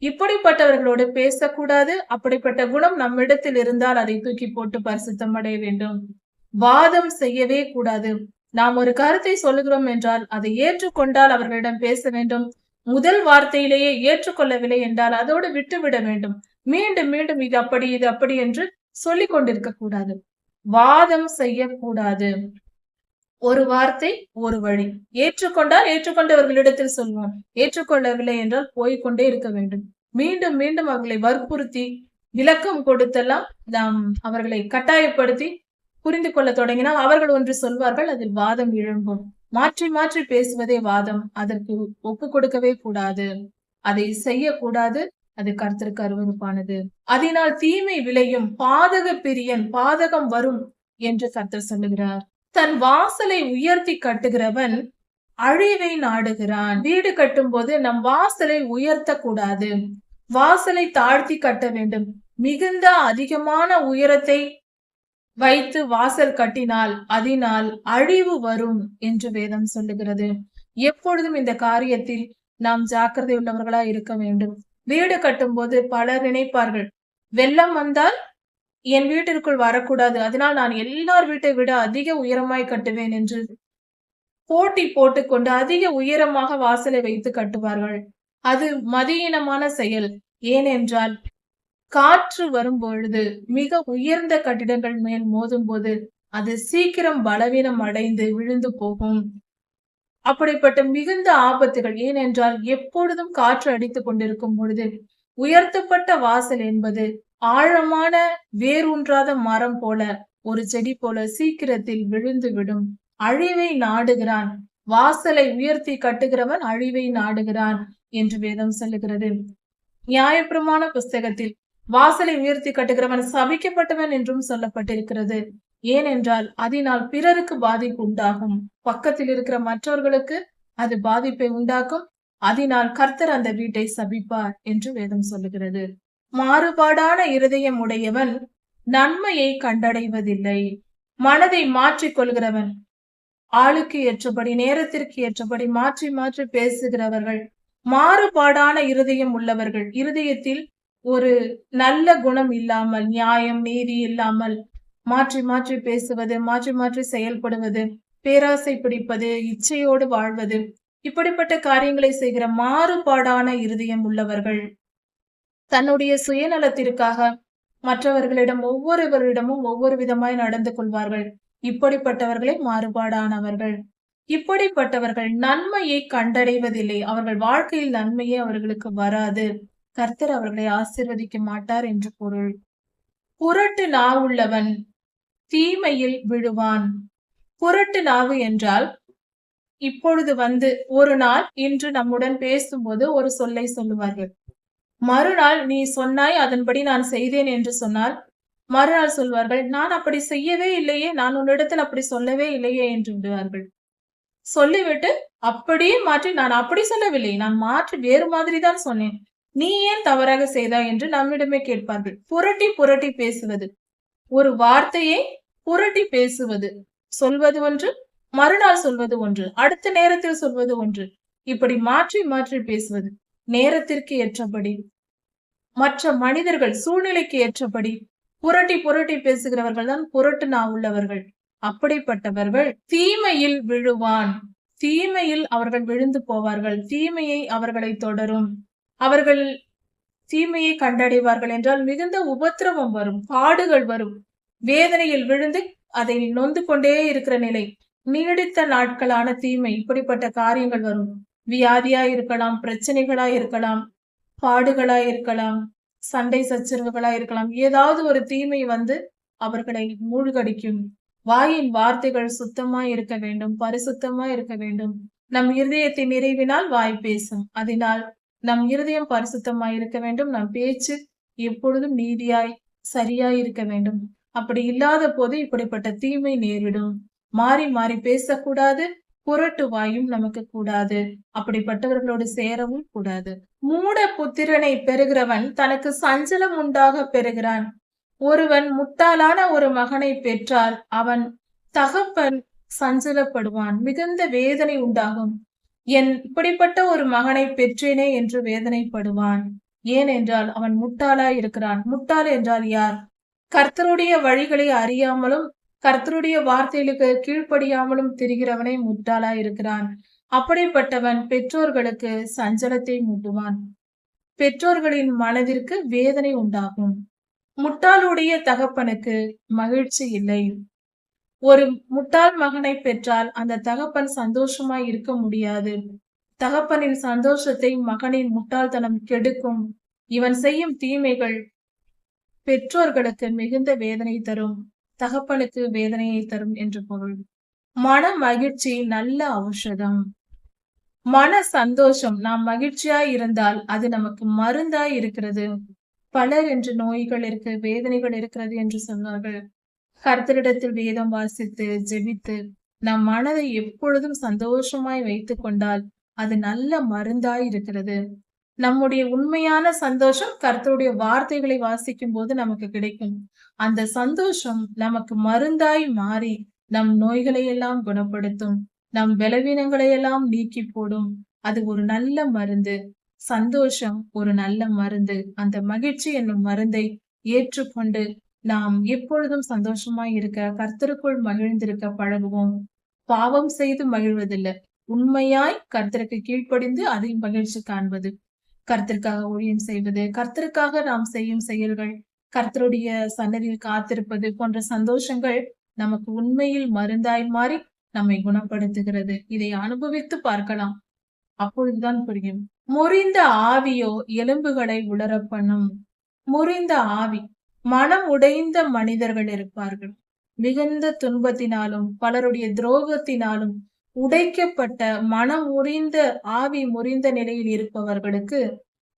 இப்படிப்பட்டவர்களோடு பேசக்கூடாது. அப்படிப்பட்ட குணம் நம்மிடத்தில் இருந்தால் அதை தூக்கி போட்டு பரிசுத்தம் அடைய வேண்டும். வாதம் செய்யவே கூடாது. நாம் ஒரு கருத்தை சொல்லுகிறோம் என்றால் அதை ஏற்றுக்கொண்டால் அவர்களிடம் பேச வேண்டும். முதல் வார்த்தையிலேயே ஏற்றுக்கொள்ளவில்லை என்றால் அதோடு விட்டுவிட வேண்டும். மீண்டும் மீண்டும் இது அப்படி என்று சொல்லிக் கொண்டிருக்க கூடாது. வாதம் செய்யக்கூடாது. ஒரு வார்த்தை ஒரு வழி. ஏற்றுக்கொண்டால் ஏற்றுக்கொண்டவர்களிடத்தில் சொல்வோம். ஏற்றுக்கொள்ளவில்லை என்றால் போய்கொண்டே இருக்க வேண்டும். மீண்டும் மீண்டும் அவர்களை வற்புறுத்தி விளக்கம் கொடுத்தெல்லாம் நாம் அவர்களை கட்டாயப்படுத்தி புரிந்து கொள்ள தொடங்கினால் அவர்கள் ஒன்று சொல்வார்கள், அதில் வாதம் எழும்பும். மாற்றி மாற்றி பேசுவதே வாதம். அதற்கு ஒப்பு கொடுக்கவே கூடாது. அதை செய்யக்கூடாது. அது கர்த்தருக்கு அருவருப்பானது. அதனால் தீமை விளையும். பாதக பிரியன், பாதகம் வரும் என்று கர்த்தர் சொல்லுகிறார். தன் வாசலை உயர்த்தி கட்டுகிறவன் அழிவை நாடுகிறான். வீடு கட்டும் போது நம் வாசலை உயர்த்த கூடாது. வாசலை தாழ்த்தி கட்ட வேண்டும். மிகுந்த அதிகமான உயரத்தை வைத்து வாசல் கட்டினால் அதனால் அழிவு வரும் என்று வேதம் சொல்லுகிறது. எப்பொழுதும் இந்த காரியத்தில் நாம் ஜாக்கிரதை உள்ளவர்களா இருக்க வேண்டும். வீடு கட்டும் போது பலர் நினைப்பார்கள், வெள்ளம் வந்தால் என் வீட்டிற்குள் வரக்கூடாது, அதனால் நான் எல்லார் வீட்டை விட அதிக உயரமாய் கட்டுவேன் என்று போட்டி போட்டுக்கொண்டு அதிக உயரமாக வாசலை வைத்து கட்டுவார்கள். அது மதியீனமான செயல். ஏனென்றால் காற்று வரும் பொழுது மிக உயர்ந்த கட்டிடங்கள் மேல் மோதும் போது அது சீக்கிரம் பலவீனம் அடைந்து விழுந்து போகும். அப்படிப்பட்ட மிகுந்த ஆபத்துகள். ஏனென்றால் எப்பொழுதும் காற்று அடித்துக் கொண்டிருக்கும் பொழுது உயர்த்தப்பட்ட வாசல் என்பது ஆழமான வேரூன்றாத மரம் போல, ஒரு செடி போல சீக்கிரத்தில் விழுந்து விடும். அழிவை நாடுகிறான். வாசலை உயர்த்தி கட்டுகிறவன் அழிவை நாடுகிறான் என்று வேதம் சொல்லுகிறது. நியாயப்பிரமாண புஸ்தகத்தில் வாசலை உயர்த்தி கட்டுகிறவன் சபிக்கப்பட்டவன் என்றும் சொல்லப்பட்டிருக்கிறது. ஏனென்றால் அதனால் பிறருக்கு பாதிப்பு உண்டாகும். பக்கத்தில் இருக்கிற மற்றவர்களுக்கு அது பாதிப்பை உண்டாக்கும். அதனால் கர்த்தர் அந்த வீட்டை சபிப்பார் என்று வேதம் சொல்லுகிறது. மாறுபாடான இருதயம் உடையவன் நன்மையை கண்டடைவதில்லை. மனதை மாற்றிக் கொள்கிறவன், ஆளுக்கு ஏற்றபடி நேரத்திற்கு ஏற்றபடி மாற்றி மாற்றி பேசுகிறவர்கள் மாறுபாடான இருதயம் உள்ளவர்கள். இருதயத்தில் ஒரு நல்ல குணம் இல்லாமல், நியாயம் நீதி இல்லாமல் மாற்றி மாற்றி பேசுவது, மாற்றி மாற்றி செயல்படுவது, பேராசை பிடிப்பது, இச்சையோடு வாழ்வது, இப்படிப்பட்ட காரியங்களை செய்கிற மாறுபாடான இருதயம் உள்ளவர்கள் தன்னுடைய சுயநலத்திற்காக மற்றவர்களிடம் ஒவ்வொருவரிடமும் ஒவ்வொரு விதமாய் நடந்து கொள்வார்கள். இப்படிப்பட்டவர்களே மாறுபாடானவர்கள். இப்படிப்பட்டவர்கள் நன்மையை கண்டடைவதில்லை. அவர்கள் வாழ்க்கையில் நன்மையே அவர்களுக்கு வராது. கர்த்தர் அவர்களை ஆசீர்வதிக்க மாட்டார் என்று பொருள். புரட்டு நாவுள்ளவன் தீமையில் விழுவான். புரட்டு நாவு என்றால், இப்பொழுது ஒரு நாள் இன்று நம்முடன் பேசும்போது ஒரு சொல்லை சொல்லுவார்கள். மறுநாள் நீ சொன்னாய், அதன்படி நான் செய்தேன் என்று சொன்னால் மறுநாள் சொல்வார்கள், நான் அப்படி செய்யவே இல்லையே, நான் உன்னிடத்தில் அப்படி சொல்லவே இல்லையே என்று விடுவார்கள். சொல்லிவிட்டு அப்படியே மாற்றி, நான் அப்படி சொல்லவில்லை, நான் மாற்றி வேறு மாதிரி தான் சொன்னேன், நீ ஏன் தவறாக செய்தாய் என்று நம்மிடமே கேட்பார்கள். புரட்டி புரட்டி பேசுவது, ஒரு வார்த்தையை புரட்டி பேசுவது. சொல்வது ஒன்று, மறுநாள் சொல்வது ஒன்று, அடுத்த நேரத்தில் சொல்வது ஒன்று, இப்படி மாற்றி மாற்றி பேசுவது. நேரத்திற்கு ஏற்றபடி, மற்ற மனிதர்கள் சூழ்நிலைக்கு ஏற்றபடி புரட்டி புரட்டி பேசுகிறவர்கள் தான் புரட்டு நாவுள்ளவர்கள். அப்படிப்பட்டவர்கள் தீமையில் விழுவான். தீமையில் அவர்கள் விழுந்து போவார்கள். தீமையை அவர்களை தொடரும். அவர்கள் தீமையை கண்டடைவார்கள் என்றால் மிகுந்த உபத்திரவம் வரும், பாடுகள் வரும். வேதனையில் விழுந்து அதை நொந்து கொண்டே இருக்கிற நிலை, நீடித்த நாட்களான தீமை, இப்படிப்பட்ட காரியங்கள் வரும். வியாதியா இருக்கலாம், பிரச்சனைகளா இருக்கலாம், பாடுகளா இருக்கலாம், சண்டை சச்சரவுகளா இருக்கலாம். ஏதாவது ஒரு தீமை வந்து அவர்களை மூழ்கடிக்கும். வாயின் வார்த்தைகள் சுத்தமா இருக்க வேண்டும், பரிசுத்தமா இருக்க வேண்டும். நம் இருதயத்தின் நிறைவினால் வாய் பேசும். அதனால் நம் இருதயம் பரிசுத்தமாய் இருக்க வேண்டும். நம் பேச்சு எப்பொழுதும் நீதியாய் சரியாய் இருக்க வேண்டும். அப்படி இல்லாத போது இப்படிப்பட்ட தீமை நேரிடும். மாறி மாறி பேசக்கூடாது, புரட்டு வாயும் நமக்கு கூடாது. அப்படிப்பட்டவர்களோடு சேரவும் கூடாது. மூட புத்திரனை பெறுகிறவன் தனக்கு சஞ்சலம் உண்டாக பெறுகிறான். ஒருவன் முட்டாளான ஒரு மகனை பெற்றால் அவன் தகப்பன் சஞ்சலப்படுவான், மிகுந்த வேதனை உண்டாகும். இப்படிப்பட்ட ஒரு மகனை பெற்றேனே என்று வேதனைப்படுவான். ஏனென்றால் அவன் முட்டாளாய் இருக்கிறான். முட்டாள் என்றால் யார்? கர்த்தருடைய வழிகளை அறியாமலும் கர்த்தருடைய வார்த்தைகளுக்கு கீழ்ப்படியாமலும் திரிகிறவனே முட்டாளாய் இருக்கிறான். அப்படிப்பட்டவன் பெற்றோர்களுக்கு சஞ்சலத்தை மூட்டுவான். பெற்றோர்களின் மனதிற்கு வேதனை உண்டாகும். முட்டாளுடைய தகப்பனுக்கு மகிழ்ச்சி இல்லை. ஒரு முட்டாள் மகனை பெற்றால் அந்த தகப்பன் சந்தோஷமாய் இருக்க முடியாது. தகப்பனின் சந்தோஷத்தை மகனின் முட்டாள்தனம் கெடுக்கும். இவன் செய்யும் தீமைகள் பெற்றோர்களுக்கு மிகுந்த வேதனை தரும், தகப்பனுக்கு வேதனையை தரும் என்று பொருள். மன மகிழ்ச்சி நல்ல ஔஷதம். மன சந்தோஷம், நாம் மகிழ்ச்சியாய் இருந்தால் அது நமக்கு மருந்தாய் இருக்கிறது. பலர் என்று நோய்கள் இருக்கு, வேதனைகள் இருக்கிறது என்று சொன்னார்கள். கர்த்தரிடத்தில் வேதம் வாசித்து ஜெபித்து நம் மனதை எப்பொழுதும் சந்தோஷமாய் வைத்துக் கொண்டால் அது நல்ல மருந்தாய் இருக்கிறது. நம்முடைய உண்மையான சந்தோஷம் கர்த்தருடைய வார்த்தைகளை வாசிக்கும் போது நமக்கு கிடைக்கும். அந்த சந்தோஷம் நமக்கு மருந்தாய் மாறி நம் நோய்களை எல்லாம் குணப்படுத்தும், நம் பலவீனங்களை எல்லாம் நீக்கி போடும். அது ஒரு நல்ல மருந்து. சந்தோஷம் ஒரு நல்ல மருந்து. அந்த மகிழ்ச்சி என்னும் மருந்தை ஏற்றுக்கொண்டு நாம் எப்பொழுதும் சந்தோஷமாய் இருக்க, கர்த்தருக்குள் மகிழ்ந்திருக்க பழகுவோம். பாவம் செய்து மகிழ்வதில்லை, உண்மையாய் கர்த்தருக்கு கீழ்ப்படிந்து அதில் மகிழ்ச்சி காண்பது. கர்த்தருக்காக ஊழியம் செய்வது, கர்த்தருக்காக நாம் செய்யும் செயல்கள், கர்த்தருடைய சன்னதியில் காத்திருப்பது போன்ற சந்தோஷங்கள் நமக்கு உண்மையில் மருந்தாய் மாறி நம்மை குணப்படுத்துகிறது. இதை அனுபவித்து பார்க்கலாம், அப்பொழுதுதான் புரியும். முறிந்த ஆவியோ எலும்புகளை உலர பண்ணும். முறிந்த ஆவி, மனம் உடைந்த மனிதர்கள் இருப்பார்கள். மிகுந்த துன்பத்தினாலும் பலருடைய துரோகத்தினாலும் உடைக்கப்பட்ட மனம் முறிந்த ஆவி முறிந்த நிலையில் இருப்பவர்களுக்கு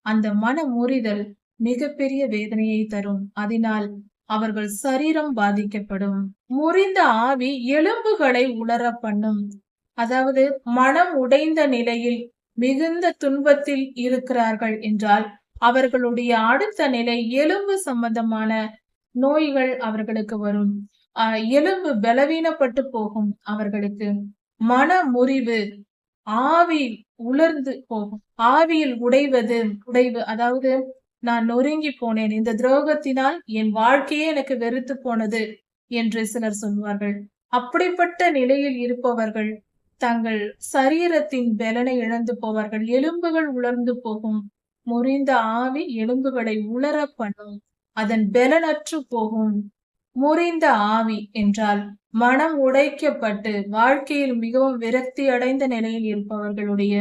அந்த மன முறிதல் மிகப்பெரிய வேதனையை தரும். அதனால் அவர்கள் சரீரம் பாதிக்கப்படும். முறிந்த ஆவி எலும்புகளை உலர பண்ணும். அதாவது மனம் உடைந்த நிலையில் மிகுந்த துன்பத்தில் இருக்கிறார்கள் என்றால் அவர்களுடைய அடுத்த நிலை எலும்பு சம்பந்தமான நோய்கள் அவர்களுக்கு வரும். எலும்பு பலவீனப்பட்டு போகும். அவர்களுக்கு மன முறிவு, ஆவி உலர்ந்து போகும். ஆவியில் உடைவு, அதாவது நான் நொறுங்கி போனேன், இந்த துரோகத்தினால் என் வாழ்க்கையே எனக்கு வெறுத்து போனது என்று சிலர் சொல்வார்கள். அப்படிப்பட்ட நிலையில் இருப்பவர்கள் தங்கள் சரீரத்தின் பலனை இழந்து போவார்கள். எலும்புகள் உலர்ந்து போகும். முறிந்த ஆவி எலும்புகளை உலர பண்ணும், அதன் பலனற்று போகும். முறிந்த ஆவி என்றால் மனம் உடைக்கப்பட்டு வாழ்க்கையில் மிகவும் விரக்தி அடைந்த நிலையில் இருப்பவர்களுடைய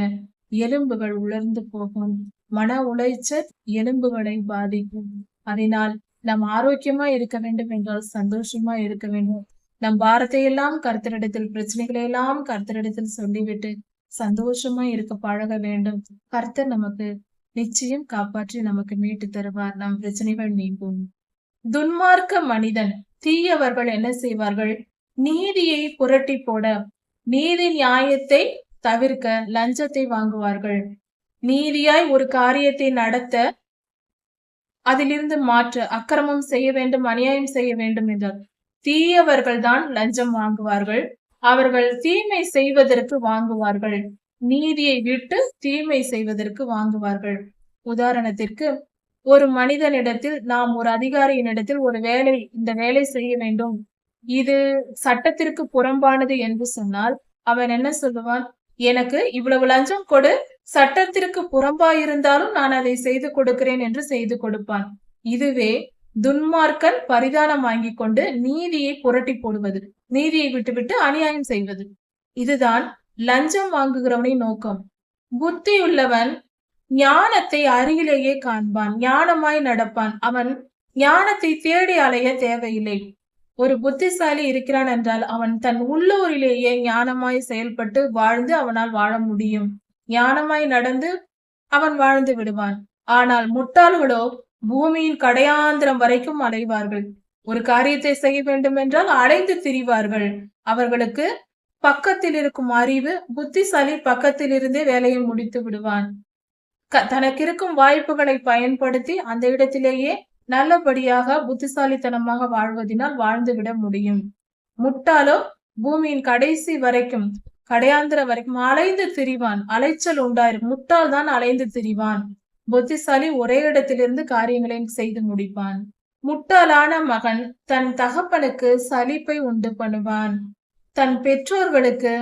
எலும்புகள் உலர்ந்து போகும். மன உளைச்சல் எலும்புகளை பாதிக்கும். அதனால் நாம் ஆரோக்கியமா இருக்க வேண்டும் என்றால் சந்தோஷமா இருக்க வேண்டும். நம் பாரத்தை எல்லாம் கர்த்தரிடத்தில், பிரச்சனைகளை எல்லாம் கர்த்தரிடத்தில் சொல்லிவிட்டு சந்தோஷமா இருக்க பழக வேண்டும். கர்த்தர் நமக்கு நிச்சயம் காப்பாற்றி நமக்கு மீட்டு தருவார். நம் பிரச்சனைகள் நீங்கும். துன்மார்க்க மனிதன், தீயவர்கள் என்ன செய்வார்கள்? நீதியை புரட்டி போட, நீதி நியாயத்தை தவிர்க்க லஞ்சத்தை வாங்குவார்கள். நீதியாய் ஒரு காரியத்தை நடத்த, அதிலிருந்து மாற்ற, அக்கிரமம் செய்ய வேண்டும், அநியாயம் செய்ய வேண்டும் என்றால் தீயவர்கள் தான் லஞ்சம் வாங்குவார்கள். அவர்கள் தீமை செய்வதற்கு வாங்குவார்கள். நீதியை விட்டு தீமை செய்வதற்கு வாங்குவார்கள். உதாரணத்திற்கு, ஒரு மனிதனிடத்தில், நாம் ஒரு அதிகாரியினிடத்தில் ஒரு வேலை, இந்த வேலை செய்ய வேண்டும், இது சட்டத்திற்கு புறம்பானது என்று சொன்னால் அவன் என்ன சொல்லுவான்? எனக்கு இவ்வளவு லஞ்சம் கொடு, சட்டத்திற்கு புறம்பாயிருந்தாலும் நான் அதை செய்து கொடுக்கிறேன் என்று செய்து கொடுப்பான். இதுவே துன்மார்க்கன் பரிதானம் வாங்கிக் கொண்டு நீதியை புரட்டி போடுவது, நீதியை விட்டுவிட்டு அநியாயம் செய்வது. இதுதான் லஞ்சம் வாங்குகிறவனின் நோக்கம். புத்தியுள்ளவன் ஞானத்தை அருகிலேயே காண்பான், ஞானமாய் நடப்பான். அவன் ஞானத்தை தேடி அலைய தேவையில்லை. ஒரு புத்திசாலி இருக்கிறான் என்றால் அவன் தன் உள்ளூரிலேயே ஞானமாய் செயல்பட்டு வாழ்ந்து அவனால் வாழ முடியும். ஞானமாய் நடந்து அவன் வாழ்ந்து விடுவான். ஆனால் முட்டாள்களோ பூமியின் கடையாந்திரம் வரைக்கும் அலைவார்கள். ஒரு காரியத்தை செய்ய வேண்டும் என்றால் அலைந்து திரிவார்கள். அவர்களுக்கு பக்கத்தில் இருக்கும் அறிவு, புத்திசாலி பக்கத்தில் இருந்தே வேலையை முடித்து விடுவான். தனக்கு இருக்கும் வாய்ப்புகளை பயன்படுத்தி அந்த இடத்திலேயே நல்லபடியாக புத்திசாலித்தனமாக வாழ்வதனால் வாழ்ந்து விட முடியும். முட்டாளோ பூமியின் கடைசி வரைக்கும், கடையாந்திர வரைக்கும் அலைந்து திரிவான். அலைச்சல் உண்டாயிரும். முட்டாள் தான் அலைந்து திரிவான். புத்திசாலி ஒரே இடத்திலிருந்து காரியங்களை செய்து முடிப்பான். முட்டாளான மகன் தன் தகப்பனுக்கு சலிப்பை உண்டு பண்ணுவான். தன் பெற்றோர்களுக்கு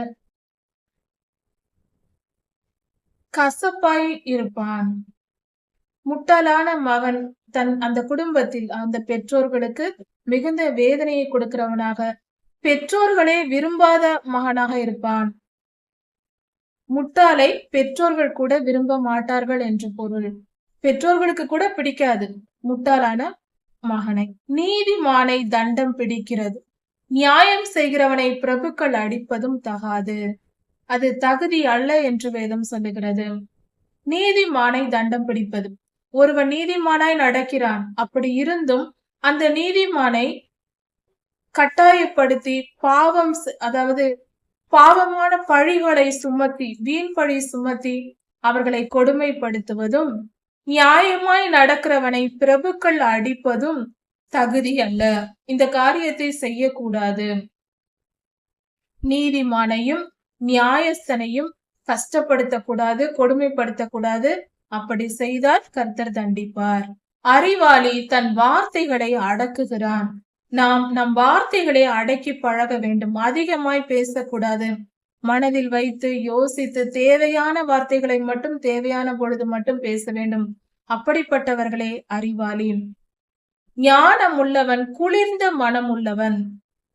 கசப்பாய் இருப்பான். முட்டாளான மகன் அந்த குடும்பத்தில் அந்த பெற்றோர்களுக்கு மிகுந்த வேதனையை கொடுக்கிறவனாக, பெற்றோர்களே விரும்பாத மகனாக இருப்பான். முட்டாளை பெற்றோர்கள் கூட விரும்ப மாட்டார்கள் என்று பொருள். பெற்றோர்களுக்கு கூட பிடிக்காது முட்டாளான மகனை. நீதிமானை தண்டம் பிடிக்கிறது, நியாயம் செய்கிறவனை பிரபுக்கள் அடிப்பதும் தகாது. அது தகுதி அல்ல என்று வேதம் சொல்லுகிறது. நீதிமானை தண்டம் பிடிப்பது, ஒருவன் நீதிமானாய் நடக்கிறான், அப்படி இருந்தும் அந்த நீதிமானை கட்டாயப்படுத்தி அதாவது பாவமான பழிகளை சுமத்தி, வீண் பழி சுமத்தி அவர்களை கொடுமைப்படுத்துவதும், நியாயமாய் நடக்கிறவனை பிரபுக்கள் அடிப்பதும் தகுதி அல்ல. இந்த காரியத்தை செய்யக்கூடாது. நீதிமானையும் நியாயஸ்தனையும் கஷ்டப்படுத்தக்கூடாது, கொடுமைப்படுத்தக்கூடாது. அப்படி செய்தால் கர்த்தர் தண்டிப்பார். அறிவாளி தன் வார்த்தைகளை அடக்குகிறான். நாம் நம் வார்த்தைகளை அடக்கி பழக வேண்டும். அதிகமாய் பேசக்கூடாது. மனதில் வைத்து யோசித்து தேவையான வார்த்தைகளை மட்டும் தேவையான பொழுது மட்டும் பேச வேண்டும். அப்படிப்பட்டவர்களே அறிவாளி. ஞானம் உள்ளவன் குளிர்ந்த மனம் உள்ளவன்.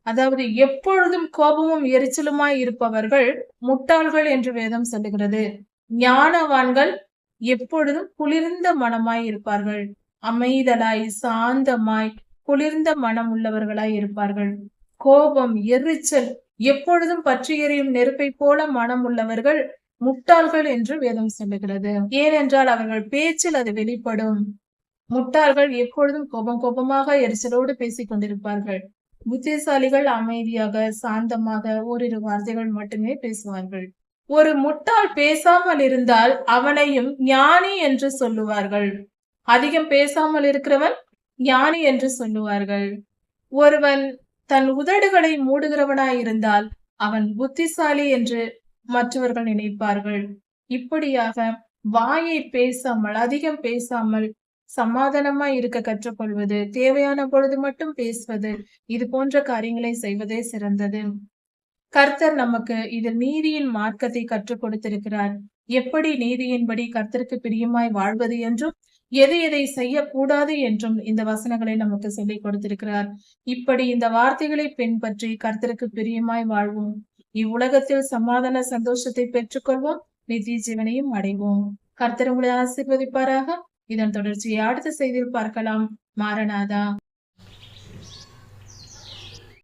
அதாவது எப்பொழுதும் கோபமும் எரிச்சலுமாய் இருப்பவர்கள் முட்டாள்கள் என்று வேதம் சொல்லுகிறது. ஞானவான்கள் எப்பொழுதும் குளிர்ந்த மனமாய் இருப்பார்கள். அமைதலாய், சாந்தமாய், குளிர்ந்த மனம் உள்ளவர்களாய் இருப்பார்கள். கோபம், எரிச்சல், எப்பொழுதும் பற்றி எரியும் நெருப்பை போல மனம் உள்ளவர்கள் முட்டாள்கள் என்று வேதம் சொல்லுகிறது. ஏனென்றால் அவர்கள் பேச்சில் அது வெளிப்படும். முட்டாள்கள் எப்பொழுதும் கோபமாக எரிச்சலோடு பேசிக் கொண்டிருப்பார்கள். புத்திசாலிகள் அமைதியாக, சாந்தமாக ஓரிரு வார்த்தைகள் மட்டுமே பேசுவார்கள். ஒரு முட்டாள் பேசாமல் இருந்தால் அவனையும் ஞானி என்று சொல்லுவார்கள். அதிகம் பேசாமல் இருக்கிறவன் ஞானி என்று சொல்லுவார்கள். ஒருவன் தன் உதடுகளை மூடுகிறவனாய் இருந்தால் அவன் புத்திசாலி என்று மற்றவர்கள் நினைப்பார்கள். இப்படியாக வாயை பேசாமல், அதிகம் பேசாமல், சமாதானமாய் இருக்க கற்றுக்கொள்வது, தேவையான பொழுது மட்டும் பேசுவது, இது போன்ற காரியங்களை செய்வதே சிறந்தது. கர்த்தர் நமக்கு இதில் நீதியின் மார்க்கத்தை கற்றுக் கொடுத்திருக்கிறார். எப்படி நீதியின்படி கர்த்தருக்கு பிரியமாய் வாழ்வது என்றும், எதை செய்யக்கூடாது என்றும் இந்த வசனங்களை நமக்கு சொல்லிக் கொடுத்திருக்கிறார். இப்படி இந்த வார்த்தைகளை பின்பற்றி கர்த்தருக்கு பிரியமாய் வாழ்வோம். இவ்வுலகத்தில் சமாதான சந்தோஷத்தை பெற்றுக்கொள்வோம், நித்திய ஜீவனையும் அடைவோம். கர்த்தர் உங்களை ஆசீர்வதிப்பாராக. இதன் தொடர்ச்சியை அடுத்த செய்தியில் பார்க்கலாம். மாரநாதா.